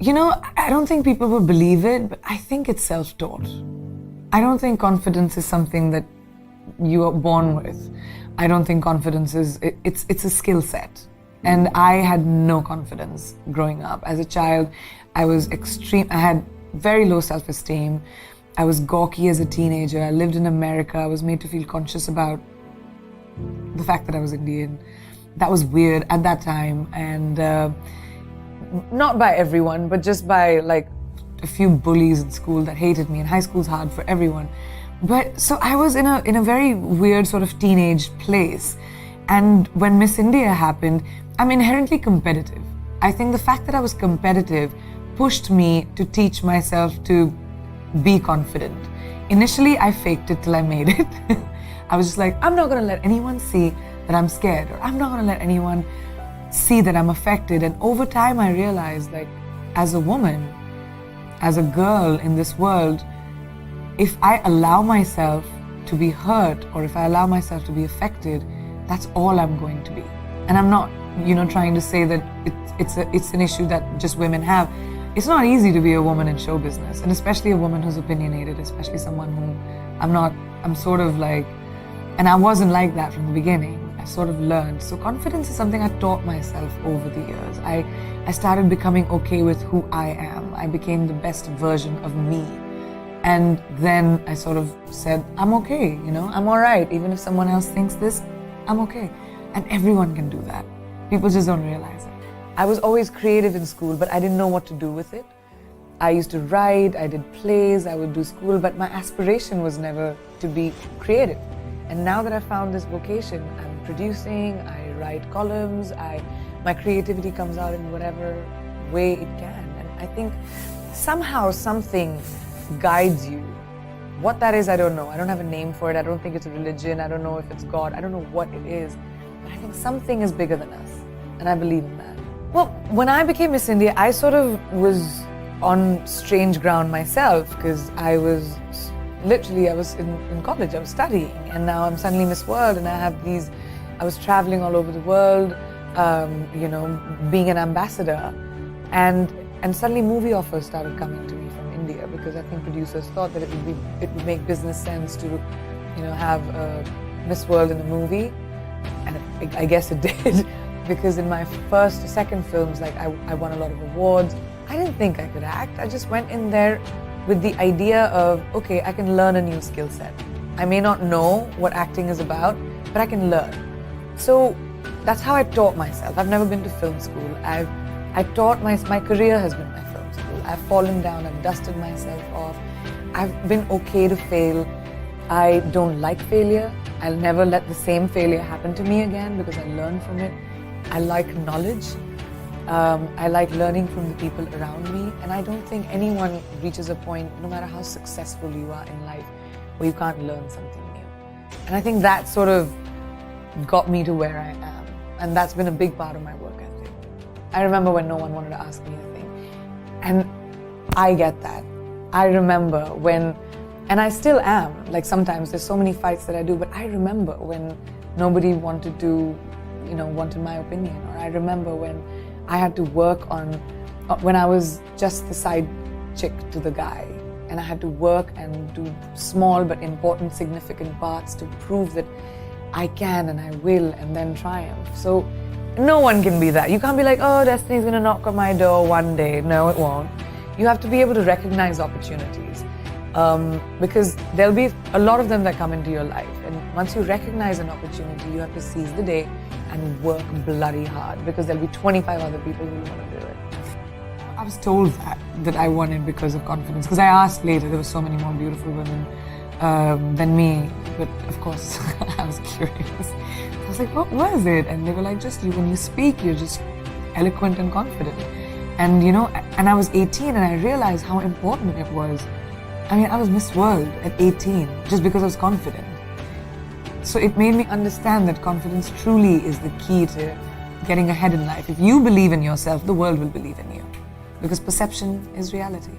I don't think people would believe it, but I think it's self-taught. I don't think confidence is something that you are born with. I don't think confidence it's a skill set. And I had no confidence growing up. As a child, I had very low self-esteem. I was gawky as a teenager. I lived in America. I was made to feel conscious about the fact that I was Indian. That was weird at that time, and not by everyone, but just by like a few bullies in school that hated me. And high school's hard for everyone. But so I was in a very weird sort of teenage place. And when Miss India happened, I'm inherently competitive. I think the fact that I was competitive pushed me to teach myself to be confident. Initially, I faked it till I made it. I was just like, I'm not gonna let anyone see that I'm scared, or I'm not gonna let anyone see that I'm affected. And over time, I realized, like, as a woman, as a girl in this world, if I allow myself to be hurt, or if I allow myself to be affected, that's all I'm going to be. And I'm not, trying to say that it's an issue that just women have. It's not easy to be a woman in show business, and especially a woman who's opinionated, especially someone who I'm sort of like, and I wasn't like that from the beginning. I sort of learned. So confidence is something I taught myself over the years. I started becoming okay with who I am. I became the best version of me. And then I sort of said, I'm okay, I'm all right. Even if someone else thinks this, I'm okay. And everyone can do that. People just don't realize it. I was always creative in school, but I didn't know what to do with it. I used to write, I did plays, I would do school, but my aspiration was never to be creative. And now that I found this vocation, I'm producing, I write columns, my creativity comes out in whatever way it can. And I think somehow something guides you. What that is, I don't know. I don't have a name for it. I don't think it's a religion. I don't know if it's God. I don't know what it is. But I think something is bigger than us. And I believe in that. Well, when I became Miss India, I sort of was on strange ground myself, because I was in college, I was studying, and now I'm suddenly Miss World, and I was traveling all over the world, being an ambassador, and suddenly movie offers started coming to me from India, because I think producers thought that it would make business sense to, have Miss World in a movie, and I guess it did, because in my second films, like I won a lot of awards. I didn't think I could act. I just went in there with the idea of, okay, I can learn a new skill set. I may not know what acting is about, but I can learn. So that's how I taught myself. I've never been to film school. My career has been my film school. I've fallen down, I've dusted myself off. I've been okay to fail. I don't like failure. I'll never let the same failure happen to me again, because I learn from it. I like knowledge. I like learning from the people around me, and I don't think anyone reaches a point, no matter how successful you are in life, where you can't learn something new. And I think that sort of got me to where I am, and that's been a big part of my work ethic. I remember when no one wanted to ask me anything, and I get that. I remember when, and I still am, like sometimes there's so many fights that I do, but I remember when nobody wanted my opinion, or I remember when I had to work on, when I was just the side chick to the guy, and I had to work and do small but important, significant parts to prove that I can and I will, and then triumph. So no one can be that. You can't be like, oh, destiny's gonna knock on my door one day. No, it won't. You have to be able to recognize opportunities, because there'll be a lot of them that come into your life, and once you recognize an opportunity, you have to seize the day and work bloody hard, because there'll be 25 other people who want to do it. I was told that I won it because of confidence, because I asked later, there were so many more beautiful women than me, but of course I was curious. I was like, what was it? And they were like, just you, when you speak, you're just eloquent and confident. And and I was 18, and I realized how important it was. I mean, I was Miss World at 18 just because I was confident. So it made me understand that confidence truly is the key to getting ahead in life. If you believe in yourself, the world will believe in you, because perception is reality.